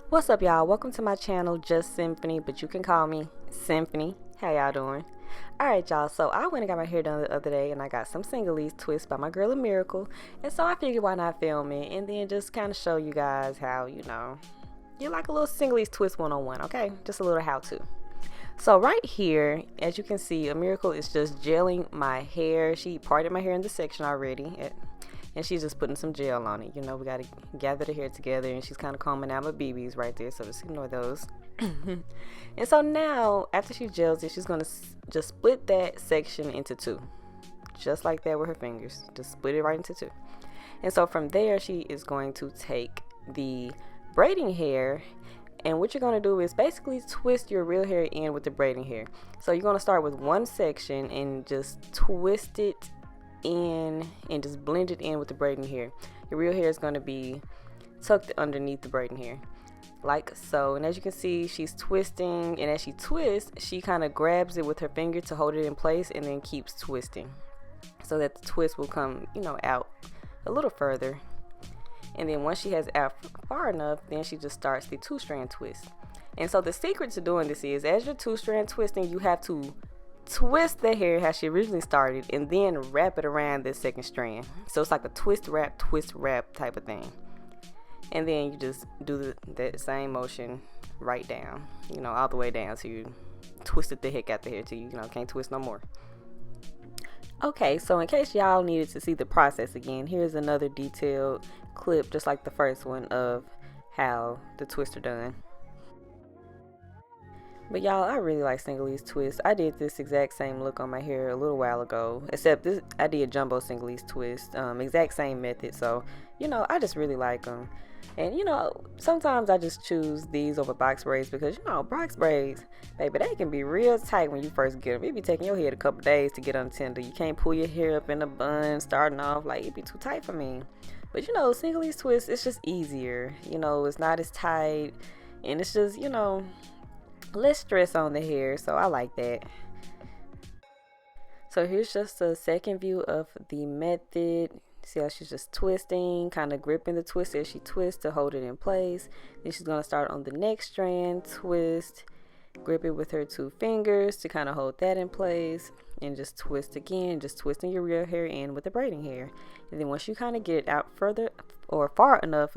What's up, y'all? Welcome to my channel, Just Symphony, but you can call me Symphony. How y'all doing? Alright, y'all, so I went and got my hair done the other day, and I got some Senegalese twists by my girl A Miracle, and so I figured why not film it and then just kind of show you guys how, you like a little Senegalese twist 101, okay? Just a little how-to. So right here, as you can see, A Miracle is just gelling my hair. She parted my hair in the section already, and she's just putting some gel on it. You know, we got to gather the hair together, and she's kind of combing out my BBs right there, so just ignore those. And so now, after she gels it, she's going to just split that section into two. Just like that with her fingers. Just split it right into two. And so from there, she is going to take the braiding hair, and what you're going to do is basically twist your real hair in with the braiding hair. So you're going to start with one section and just twist it in and just blend it in with the braiding hair. Your real hair is going to be tucked underneath the braiding hair like so, and as you can see, she's twisting, and as she twists, she kind of grabs it with her finger to hold it in place and then keeps twisting so that the twist will come out a little further. And then once she has out far enough, then she just starts the two-strand twist. And so the secret to doing this is, as you're two-strand twisting, you have to twist the hair how she originally started and then wrap it around this second strand. So it's like a twist wrap type of thing. And then you just do that same motion right down, all the way down till you twisted the heck out the hair till you can't twist no more. Okay, so in case y'all needed to see the process again, here's another detailed clip just like the first one of how the twists are done. But y'all, I really like Senegalese twists. I did this exact same look on my hair a little while ago, except this I did jumbo Senegalese twist, exact same method. So I just really like them. And sometimes I just choose these over box braids because box braids, baby, they can be real tight when you first get them. It be taking your head a couple days to get untender. You can't pull your hair up in a bun starting off, like it'd be too tight for me. But Senegalese twist, it's just easier. It's not as tight, and it's just less stress on the hair, so I like that. So here's just a second view of the method. See how she's just twisting, kind of gripping the twist as she twists to hold it in place. Then she's going to start on the next strand, twist, grip it with her two fingers to kind of hold that in place, and just twist again, just twisting your real hair in with the braiding hair. And then once you kind of get it out further or far enough,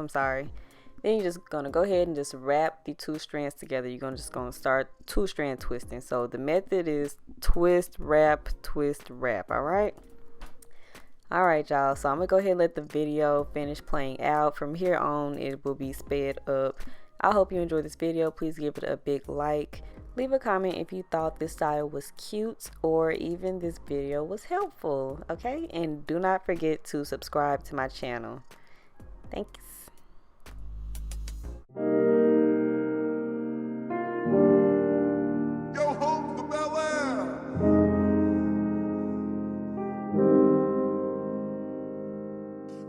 then you're just going to go ahead and just wrap the two strands together. You're going to start two-strand twisting. So the method is twist, wrap, all right? All right, y'all. So I'm going to go ahead and let the video finish playing out. From here on, it will be sped up. I hope you enjoyed this video. Please give it a big like. Leave a comment if you thought this style was cute or even this video was helpful, okay? And do not forget to subscribe to my channel. Thanks.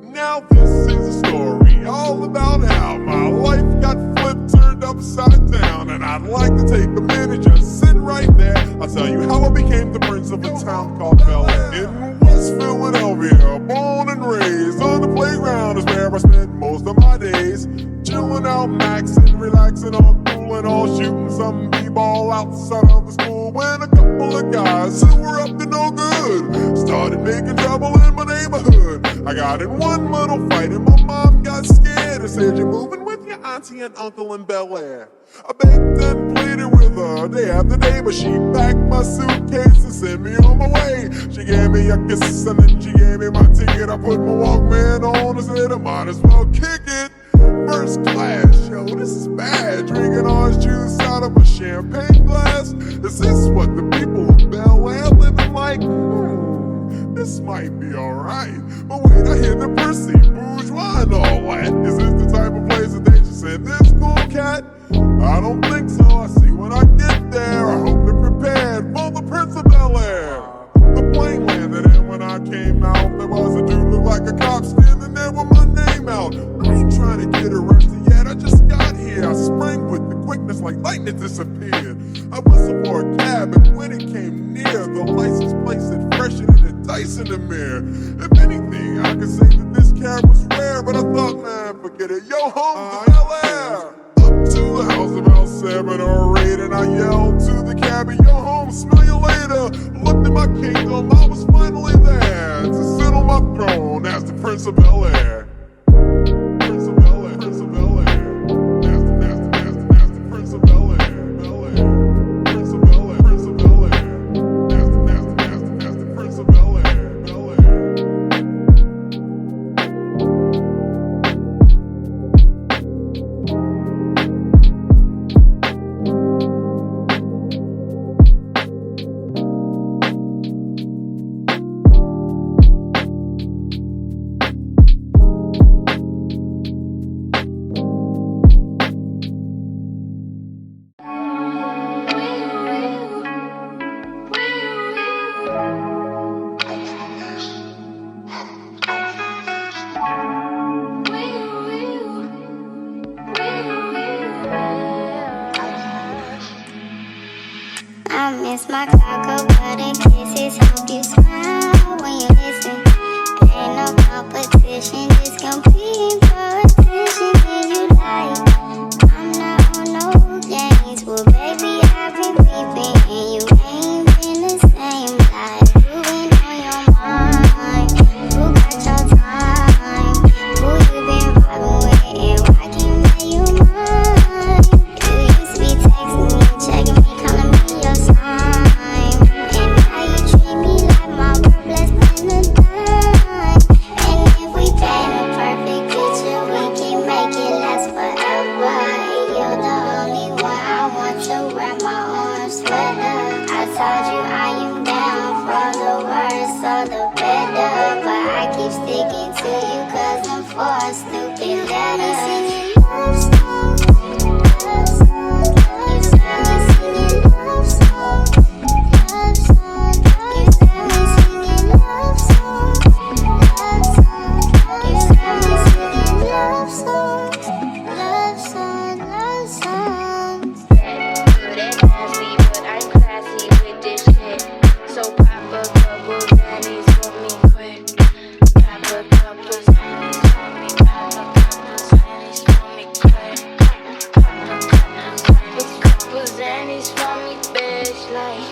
Now this is a story all about how my life got flipped, turned upside down, and I'd like to take a minute, just sit right there. I'll tell you how I became the prince of a town called Bel Air in West Philadelphia. Born and raised on the playground is where I spent most of my days, chilling out, maxing, relaxing, all cool and all, shooting some b-ball outside of the school when a couple of guys who were up to no good started making trouble in my neighborhood. I got in one little fight and my mom got scared and said, "You're moving with your auntie and uncle in Bel Air." I begged and pleaded with her day after day, but she packed my suitcase and sent me on my way. She gave me a kiss and then she gave me my ticket. I put my Walkman on and said I might as well kick it. First class, yo, this is bad. Drinking orange juice out of a champagne glass. Is this what the people of Bel Air living like? This might be alright. But wait, I hear the prissy bourgeois and all that. Is this the type of place that they should send this cool cat? I don't think so. I see when I get there. I hope they're prepared for the Prince of Bel Air. The plane landed, and when I came out, there was a dude look like a cop standing there with my name out. I ain't trying to get arrested yet. I just got here. I sprang with the quickness like lightning disappeared. I whistled for a cab, and when it came near, the license plate said fresher than a dice in the mirror. If anything, I could say that this cab was rare, but I thought, man, forget it. Yo, home to Bel Air. Up to grab it, yo home, smell you later. Looked at my kingdom, I was finally there to sit on my throne as the Prince of Bel-Air. Prince of Bel-Air, Prince of Bel-Air. That's the Prince of Bel-Air, Bel-Air. Prince of Bel-Air, Prince of Bel-Air. That's the Prince of Bel-Air, Bel-Air. I miss my cocoa butter kisses. Hope you smile when you listen. Ain't no competition, just competing for attention. And you like, I'm not on no games. Well, baby, I've been peeping, and you ain't been the same. Like, who been on your mind? Who got your time? Who you been vibing with, and why can't let you mine? You used to be texting me, checking me, calling me your sign. And now you treat me like my word blessed in the dime. And if we paint a perfect picture, we can make it last forever. And you're the only one I want to wear my orange sweater. I told you I am down for the worse or the better, but I keep sticking to you 'cause I'm for a stupid letter. Singing love songs, love songs. You got me singing love songs, love songs. You got me singing love songs, love songs. You got me singing love songs, love songs, love songs. Good and nasty, but I'm classy with this shit. So pop a couple Xannies for me quick. Pop a couple Xannies for me. Pop a couple Xannies for me quick. Pop a couple Xannies for me, bitch. Like.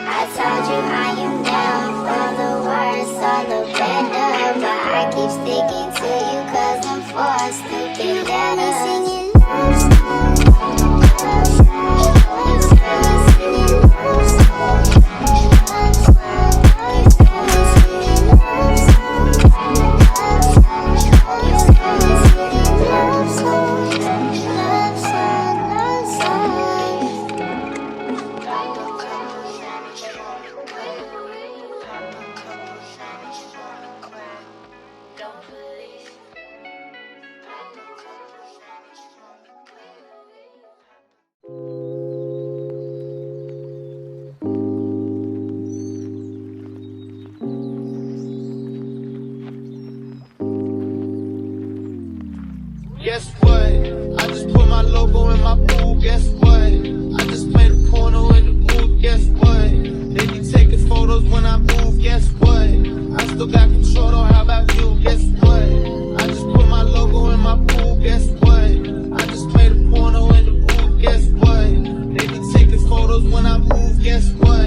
I told you I am down for the worse or the better, but I keep sticking to you 'cause I'm for a stupid letter. Singing love songs, love songs. You got me singing love songs, love songs. You got me singing love songs, love songs. You got me singing love songs, love songs, love songs. Pop a couple Xannies for me quick. Pop a couple Xannies for me quick. Don't police. Pop a couple Xannies for me quick. Guess what? I just put my logo in my pool. Guess what? I just played a porno in the booth. Guess what? They be taking photos when I move. Guess what? I still got control. Though, how about you? Guess what? I just put my logo in my pool. Guess what? I just played a porno in the booth. Guess what? They be taking photos when I move. Guess what?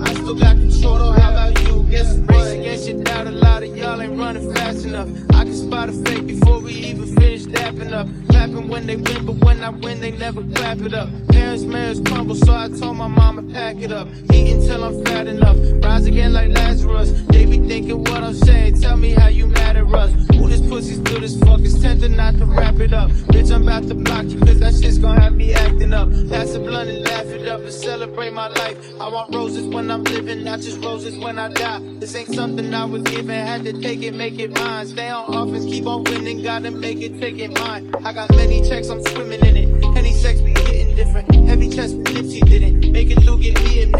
I still got control. Though, how about you? Guess what? Race against your doubt. A lot of y'all ain't running fast enough. I can spot a fake before we even finish dapping up. Clapping when they win, but when I win, they never clap it up. Parents' marriage crumble, so I told my mama pack it up. Eat until I'm fat enough. Rise again like Lazarus. They be thinking what I'm saying. Tell me how you mad at us. Ooh, this pussy's good as fuck. It's tempting not to wrap it up. Bitch, I'm about to block you, cause that shit's gonna have me acting up. Pass a blunt and laugh it up and celebrate my life. I want roses when I'm living, not just roses when I die. This ain't something I was given, had to take it, make it mine. Stay on offense, keep on winning, gotta make it, take it mine. I got many checks, I'm swimming in it. Any sex be hitting different. Heavy chest, Nipsey didn't. Make it through, get me admitted.